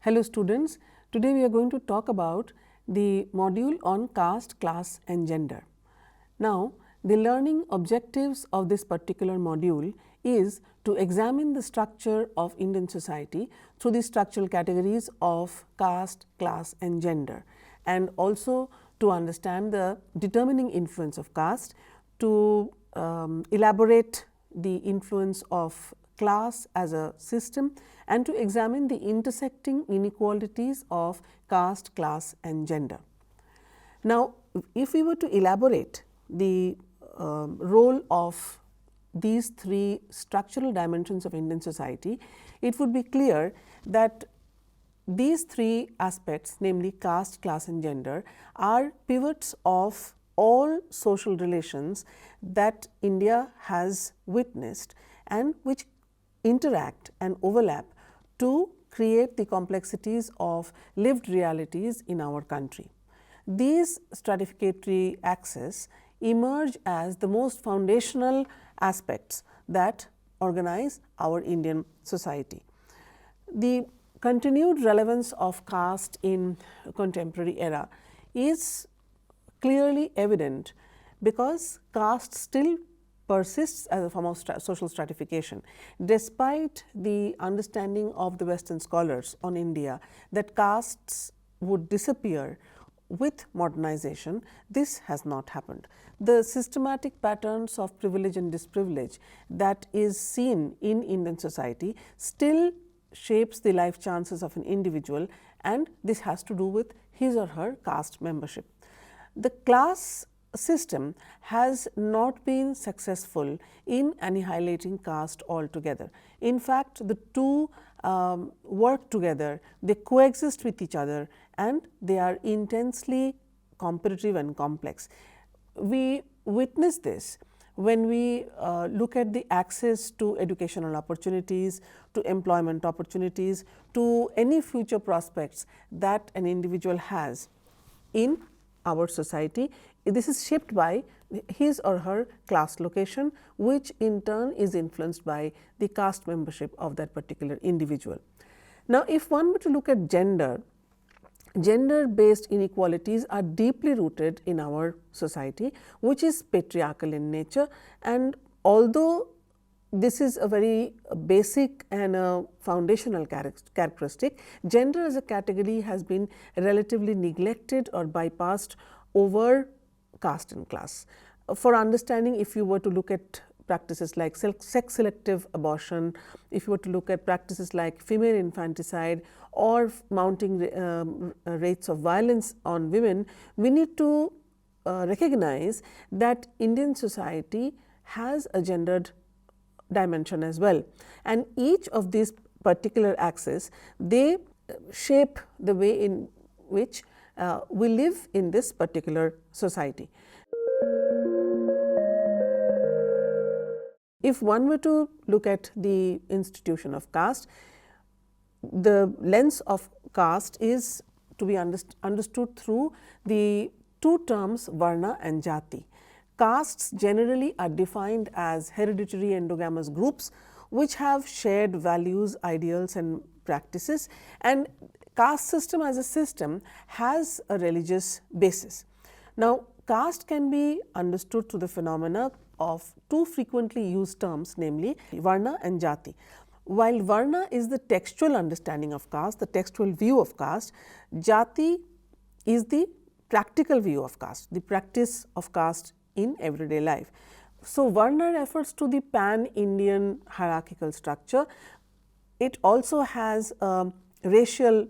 Hello students, today we are going to talk about the module on caste, class and gender. Now, the learning objectives of this particular module is to examine the structure of Indian society through the structural categories of caste, class and gender, and also to understand the determining influence of caste, to elaborate the influence of class as a system, and to examine the intersecting inequalities of caste, class and gender. Now, if we were to elaborate the role of these three structural dimensions of Indian society, it would be clear that these three aspects, namely caste, class and gender, are pivots of all social relations that India has witnessed and which interact and overlap to create the complexities of lived realities in our country. These stratificatory axes emerge as the most foundational aspects that organize our Indian society. The continued relevance of caste in contemporary era is clearly evident because caste still persists as a form of social stratification, despite the understanding of the Western scholars on India that castes would disappear with modernization. This has not happened. The systematic patterns of privilege and disprivilege that is seen in Indian society still shapes the life chances of an individual, and this has to do with his or her caste membership. The class system has not been successful in annihilating caste altogether. In fact, the two work together, they coexist with each other and they are intensely competitive and complex. We witness this when we look at the access to educational opportunities, to employment opportunities, to any future prospects that an individual has in our society. This is shaped by his or her class location, which in turn is influenced by the caste membership of that particular individual. Now, if one were to look at gender, gender-based inequalities are deeply rooted in our society, which is patriarchal in nature, and although this is a very basic and a foundational characteristic, gender as a category has been relatively neglected or bypassed over caste and class. For understanding, if you were to look at practices like sex selective abortion, if you were to look at practices like female infanticide or mounting rates of violence on women, we need to recognize that Indian society has a gendered dimension as well, and each of these particular axes, they shape the way in which we live in this particular society. If one were to look at the institution of caste, the lens of caste is to be understood through the two terms Varna and Jati. Castes generally are defined as hereditary endogamous groups which have shared values, ideals and practices, and caste system as a system has a religious basis. Now, caste can be understood through the phenomena of two frequently used terms, namely Varna and Jati. While Varna is the textual understanding of caste, the textual view of caste, Jati is the practical view of caste, the practice of caste in everyday life. So, Varna refers to the pan-Indian hierarchical structure. It also has a racial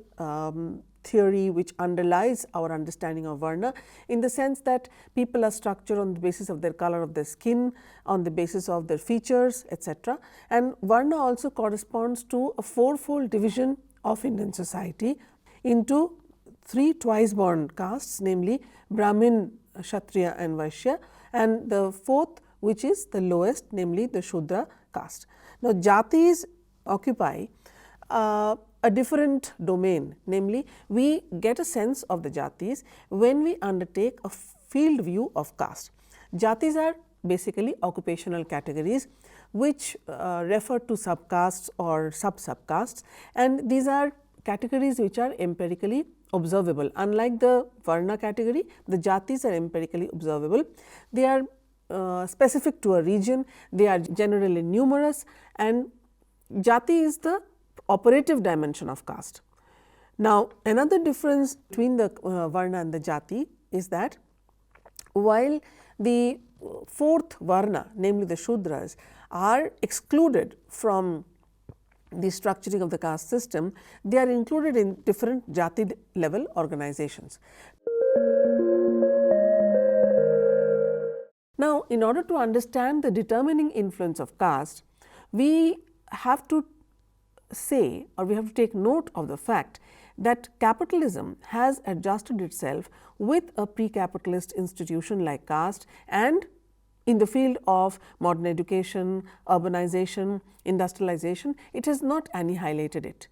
theory which underlies our understanding of Varna, in the sense that people are structured on the basis of their color of their skin, on the basis of their features, etc. And Varna also corresponds to a fourfold division of Indian society into three twice born castes, namely Brahmin, Kshatriya and Vaishya, and the fourth, which is the lowest, namely the Shudra caste. Now, Jatis occupy a different domain, namely we get a sense of the Jatis when we undertake a field view of caste. Jatis are basically occupational categories which refer to subcastes or sub-subcastes, and these are categories which are empirically observable. Unlike the Varna category, the Jatis are empirically observable. They are specific to a region, they are generally numerous, and Jati is the operative dimension of caste. Now, another difference between the Varna and the Jati is that while the fourth Varna, namely the Shudras, are excluded from the structuring of the caste system, they are included in different Jati level organizations. Now, in order to understand the determining influence of caste, we have to say, or we have to take note of the fact that capitalism has adjusted itself with a pre-capitalist institution like caste, and in the field of modern education, urbanization, industrialization, it has not annihilated it.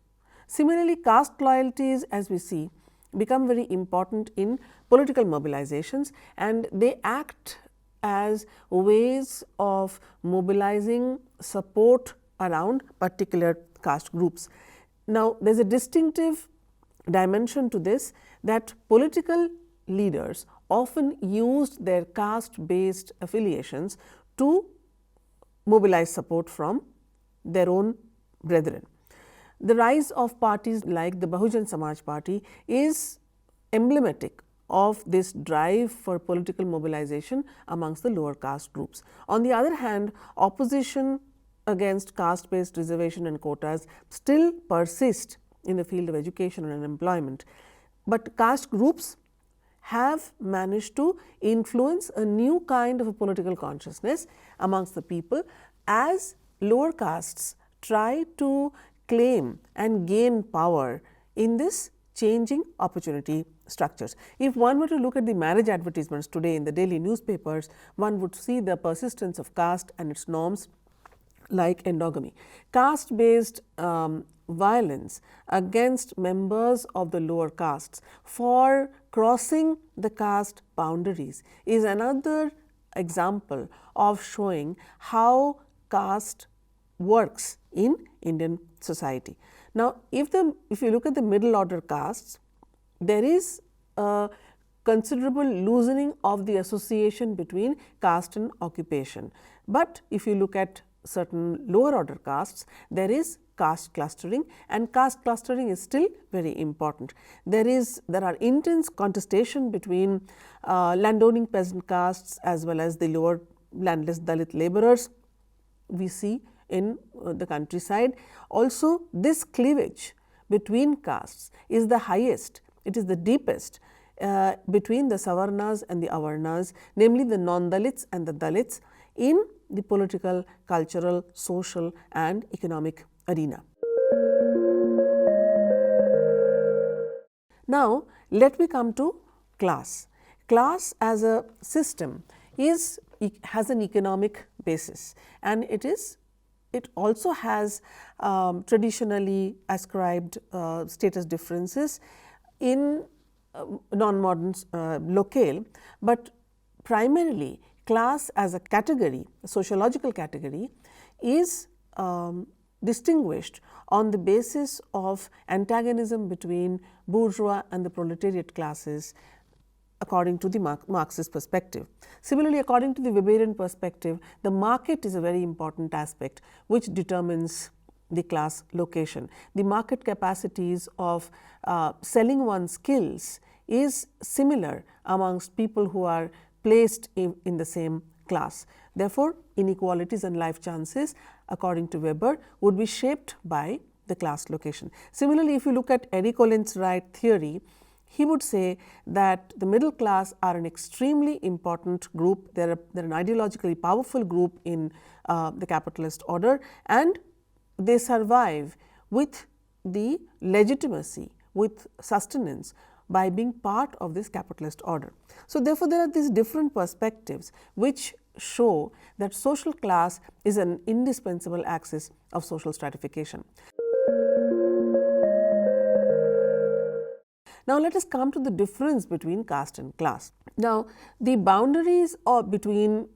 Similarly, caste loyalties, as we see, become very important in political mobilizations, and they act as ways of mobilizing support around particular caste groups. Now, there is a distinctive dimension to this, that political leaders often used their caste based affiliations to mobilize support from their own brethren. The rise of parties like the Bahujan Samaj Party is emblematic of this drive for political mobilization amongst the lower caste groups. On the other hand, opposition against caste based reservation and quotas still persist in the field of education and employment, but caste groups have managed to influence a new kind of a political consciousness amongst the people as lower castes try to claim and gain power in this changing opportunity structures. If one were to look at the marriage advertisements today in the daily newspapers, one would see the persistence of caste and its norms like endogamy. Caste based violence against members of the lower castes for crossing the caste boundaries is another example of showing how caste works in Indian society. Now, if you look at the middle order castes, there is a considerable loosening of the association between caste and occupation, but if you look at certain lower order castes, there is caste clustering, and caste clustering is still very important. There are intense contestation between landowning peasant castes as well as the lower landless Dalit laborers we see in the countryside. Also, this cleavage between castes is the highest, it is the deepest between the Savarnas and the Avarnas, namely the non-Dalits and the Dalits in the political, cultural, social and economic arena. Now, let me come to class. Class as a system has an economic basis, and it also has traditionally ascribed status differences in non-modern locale, but primarily class as a category, a sociological category, is distinguished on the basis of antagonism between bourgeois and the proletariat classes according to the Marxist perspective. Similarly, according to the Weberian perspective, the market is a very important aspect which determines the class location. The market capacities of selling one's skills is similar amongst people who are placed in the same class. Therefore, inequalities and life chances according to Weber would be shaped by the class location. Similarly, if you look at Erik Olin Wright theory, he would say that the middle class are an extremely important group, they are an ideologically powerful group in the capitalist order, and they survive with the legitimacy, with sustenance by being part of this capitalist order. So, therefore, there are these different perspectives which show that social class is an indispensable axis of social stratification. Now, let us come to the difference between caste and class. Now, the boundaries between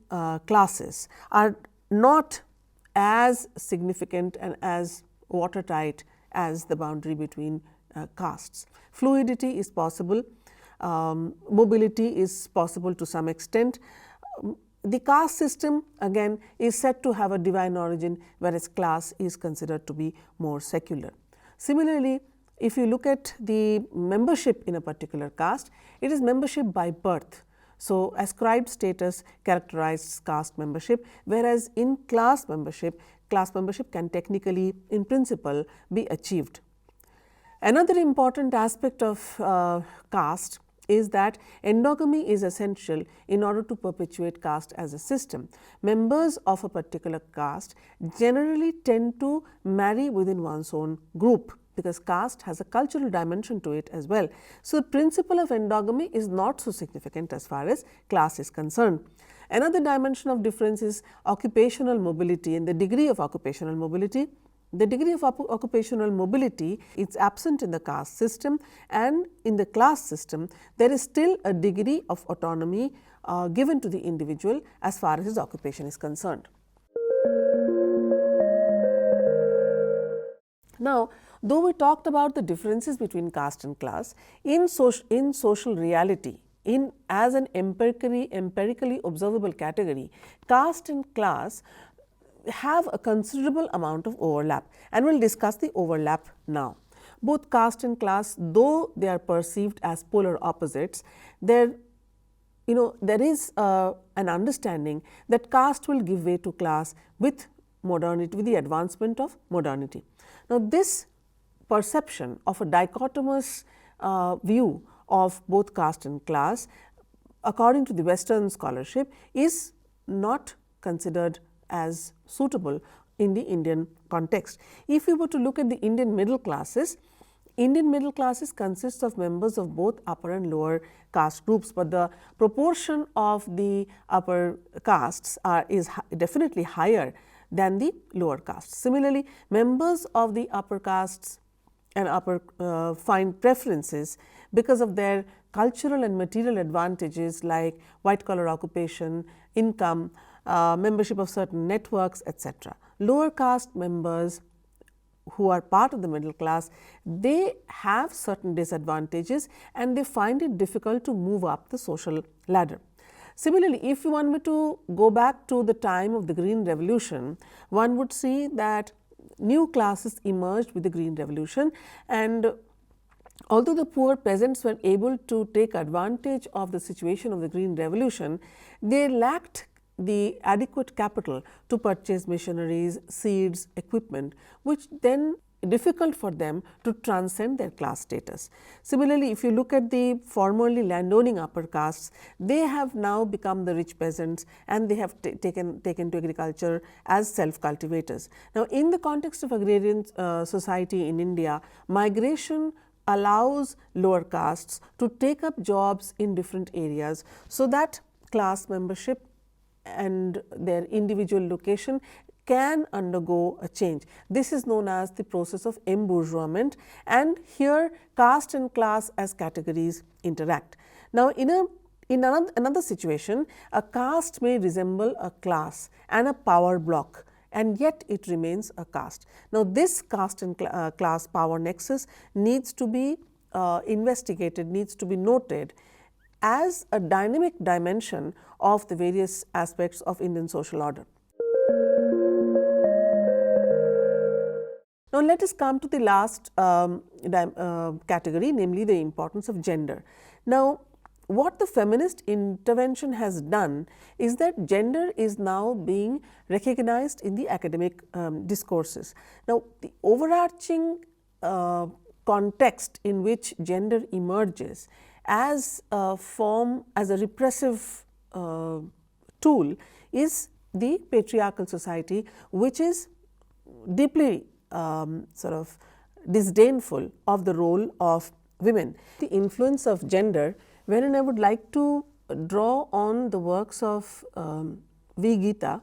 classes are not as significant and as watertight as the boundary between castes. Fluidity is possible, mobility is possible to some extent. The caste system again is said to have a divine origin, whereas class is considered to be more secular. Similarly, if you look at the membership in a particular caste, it is membership by birth. So, ascribed status characterizes caste membership, whereas in class membership can technically in principle be achieved. Another important aspect of caste is that endogamy is essential in order to perpetuate caste as a system. Members of a particular caste generally tend to marry within one's own group, because caste has a cultural dimension to it as well. So, the principle of endogamy is not so significant as far as class is concerned. Another dimension of difference is occupational mobility and the degree of occupational mobility. The degree of occupational mobility is absent in the caste system, and in the class system there is still a degree of autonomy given to the individual as far as his occupation is concerned. Now, though we talked about the differences between caste and class, in social reality, as an empirically observable category, caste and class have a considerable amount of overlap, and we will discuss the overlap now. Both caste and class, though they are perceived as polar opposites, there is an understanding that caste will give way to class with modernity, with the advancement of modernity. Now, this perception of a dichotomous view of both caste and class, according to the Western scholarship, is not considered as suitable in the Indian context. If we were to look at the Indian middle classes consists of members of both upper and lower caste groups, but the proportion of the upper castes is definitely higher than the lower castes. Similarly, members of the upper castes and upper find preferences because of their cultural and material advantages like white collar occupation, income, membership of certain networks, etc. Lower caste members who are part of the middle class, they have certain disadvantages and they find it difficult to move up the social ladder. Similarly, if one were to go back to the time of the Green Revolution, one would see that new classes emerged with the Green Revolution, and although the poor peasants were able to take advantage of the situation of the Green Revolution, they lacked the adequate capital to purchase machineries, seeds, equipment, which then difficult for them to transcend their class status. Similarly, if you look at the formerly landowning upper castes, they have now become the rich peasants and they have taken to agriculture as self-cultivators. Now, in the context of agrarian society in India, migration allows lower castes to take up jobs in different areas, so that class membership and their individual location can undergo a change. This is known as the process of embourgeoisement, and here caste and class as categories interact. Now, in another situation, a caste may resemble a class and a power block, and yet it remains a caste. Now, this caste and class power nexus needs to be investigated, needs to be noted as a dynamic dimension of the various aspects of Indian social order. Now, let us come to the last category, namely the importance of gender. Now, what the feminist intervention has done is that gender is now being recognized in the academic discourses. Now, the overarching context in which gender emerges as a form, as a repressive tool, is the patriarchal society, which is deeply sort of disdainful of the role of women. The influence of gender, wherein I would like to draw on the works of V. Gita,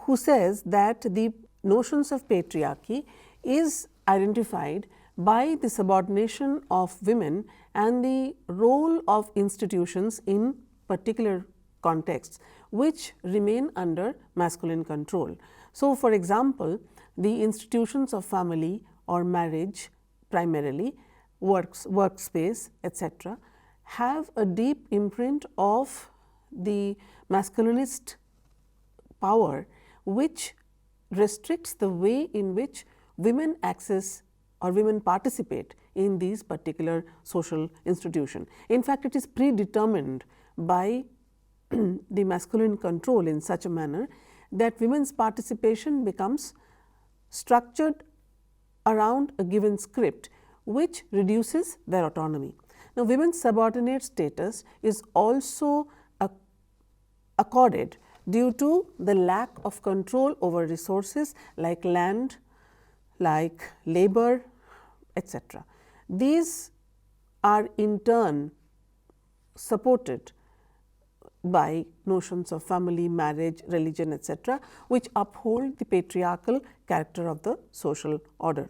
who says that the notions of patriarchy is identified by the subordination of women and the role of institutions in particular contexts, which remain under masculine control. So, for example, the institutions of family or marriage primarily, workspace, etc., have a deep imprint of the masculinist power, which restricts the way in which women access or women participate in these particular social institution. In fact, it is predetermined by the masculine control in such a manner that women's participation becomes structured around a given script, which reduces their autonomy. Now, women's subordinate status is also accorded due to the lack of control over resources like land, like labor, etc. These are in turn supported by notions of family, marriage, religion, etc., which uphold the patriarchal character of the social order.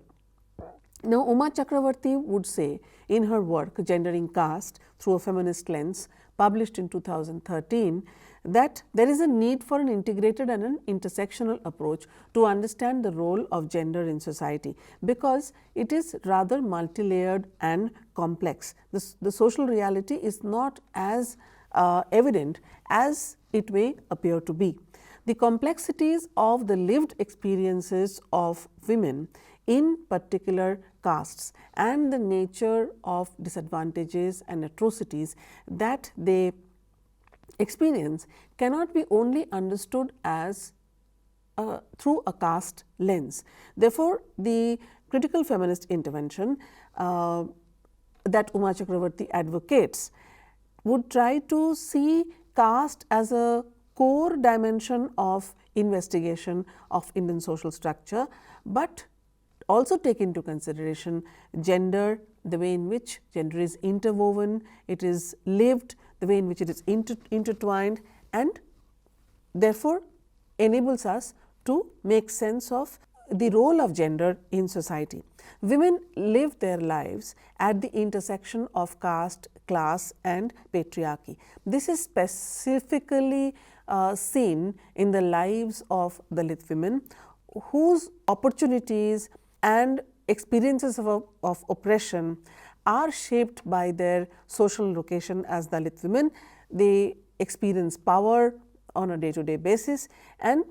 Now, Uma Chakravarti would say in her work Gendering Caste through a Feminist Lens, published in 2013, that there is a need for an integrated and an intersectional approach to understand the role of gender in society, because it is rather multi-layered and complex. The social reality is not as evident as it may appear to be. The complexities of the lived experiences of women in particular castes and the nature of disadvantages and atrocities that they experience cannot be only understood as through a caste lens. Therefore, the critical feminist intervention that Uma Chakravarti advocates would try to see caste as a core dimension of investigation of Indian social structure, but also take into consideration gender, the way in which gender is interwoven, it is lived, the way in which it is intertwined, and therefore enables us to make sense of the role of gender in society. Women live their lives at the intersection of caste, class and patriarchy. This is specifically seen in the lives of Dalit women, whose opportunities and experiences of oppression are shaped by their social location as Dalit women. They experience power on a day-to-day basis, and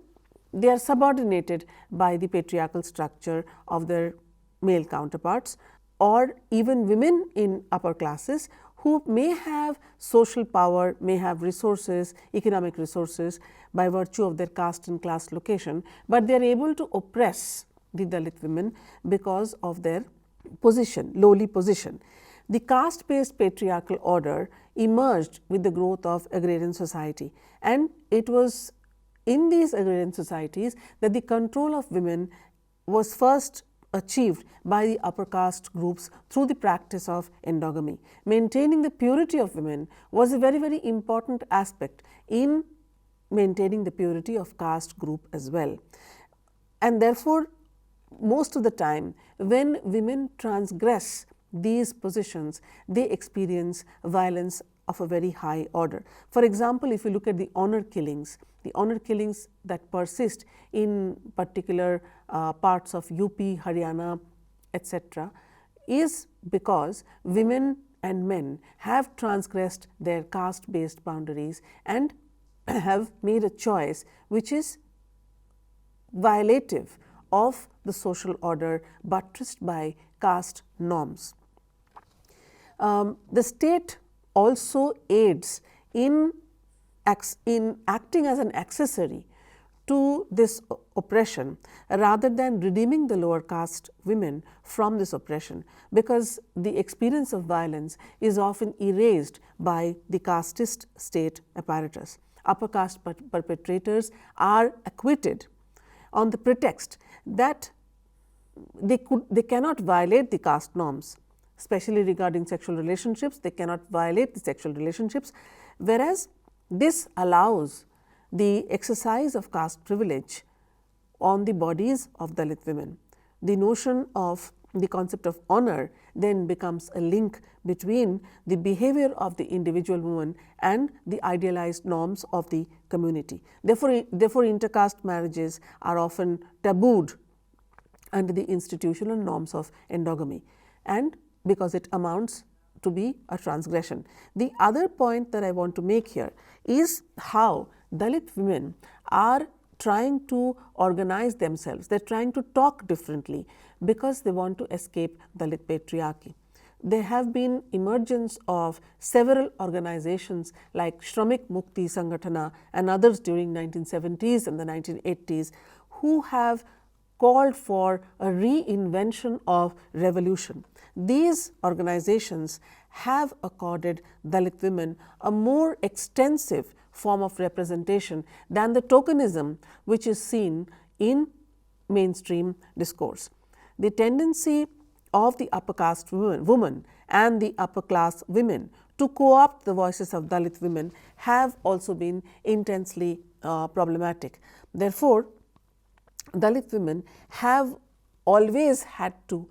they are subordinated by the patriarchal structure of their male counterparts, or even women in upper classes who may have social power, may have resources, economic resources by virtue of their caste and class location, but they are able to oppress the Dalit women because of their position, lowly position. The caste-based patriarchal order emerged with the growth of agrarian society, and it was in these agrarian societies that the control of women was first achieved by the upper caste groups through the practice of endogamy. Maintaining the purity of women was a very, very important aspect in maintaining the purity of caste group as well. And therefore, most of the time when women transgress these positions, they experience violence of a very high order. For example, if you look at the honor killings that persist in particular parts of UP, Haryana, etc., is because women and men have transgressed their caste-based boundaries and have made a choice which is violative of the social order buttressed by caste norms. The state also aids in acting as an accessory to this oppression rather than redeeming the lower caste women from this oppression, because the experience of violence is often erased by the casteist state apparatus. Upper caste perpetrators are acquitted on the pretext that they cannot violate the caste norms, especially regarding sexual relationships. They cannot violate the sexual relationships, whereas this allows the exercise of caste privilege on the bodies of Dalit women. The notion of the concept of honor then becomes a link between the behavior of the individual woman and the idealized norms of the community. Therefore, intercaste marriages are often tabooed under the institutional norms of endogamy. and because it amounts to be a transgression. The other point that I want to make here is how Dalit women are trying to organize themselves. They are trying to talk differently because they want to escape Dalit patriarchy. There have been emergence of several organizations like Shramik Mukti Sangatana and others during 1970s and the 1980s who have called for a reinvention of revolution. These organizations have accorded Dalit women a more extensive form of representation than the tokenism which is seen in mainstream discourse. The tendency of the upper caste woman and the upper class women to co-opt the voices of Dalit women have also been intensely problematic. Therefore, Dalit women have always had to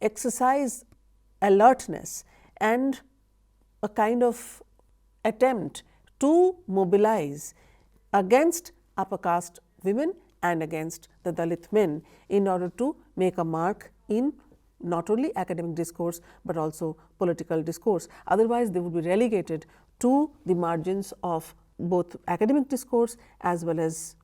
exercise alertness and a kind of attempt to mobilize against upper caste women and against the Dalit men in order to make a mark in not only academic discourse, but also political discourse. Otherwise, they would be relegated to the margins of both academic discourse as well as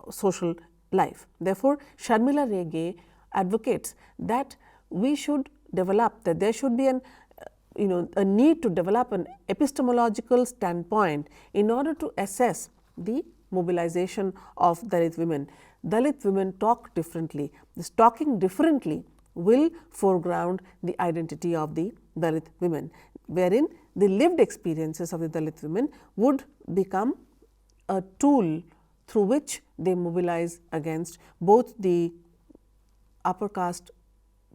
social life. Therefore, Sharmila Rege advocates that we should develop, that there should be a need to develop an epistemological standpoint in order to assess the mobilization of Dalit women. Dalit women talk differently. This talking differently will foreground the identity of the Dalit women, wherein the lived experiences of the Dalit women would become a tool through which they mobilize against both the upper caste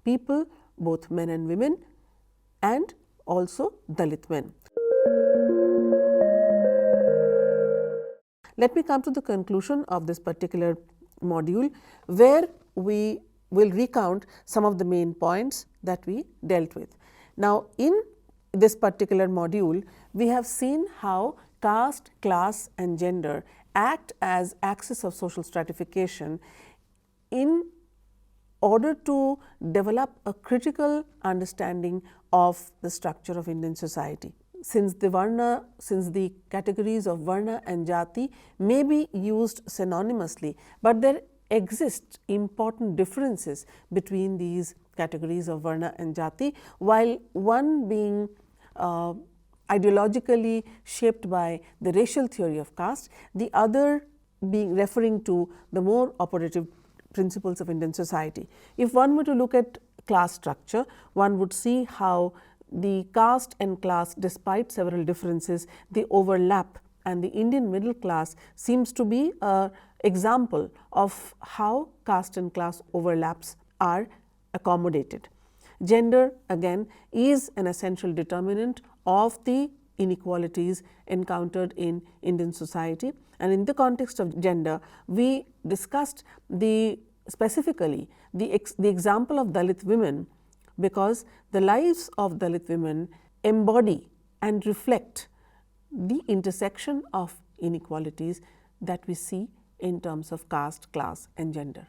people, both men and women, and also Dalit men. Let me come to the conclusion of this particular module, where we will recount some of the main points that we dealt with. Now, in this particular module, we have seen how caste, class and gender act as axis of social stratification in order to develop a critical understanding of the structure of Indian society. Since the categories of Varna and Jati may be used synonymously, but there exist important differences between these categories of Varna and Jati, while one being ideologically shaped by the racial theory of caste, the other being referring to the more operative principles of Indian society. If one were to look at class structure, one would see how the caste and class, despite several differences, they overlap, and the Indian middle class seems to be an example of how caste and class overlaps are accommodated. Gender again is an essential determinant of the inequalities encountered in Indian society, and in the context of gender we discussed specifically the example of Dalit women, because the lives of Dalit women embody and reflect the intersection of inequalities that we see in terms of caste, class and gender.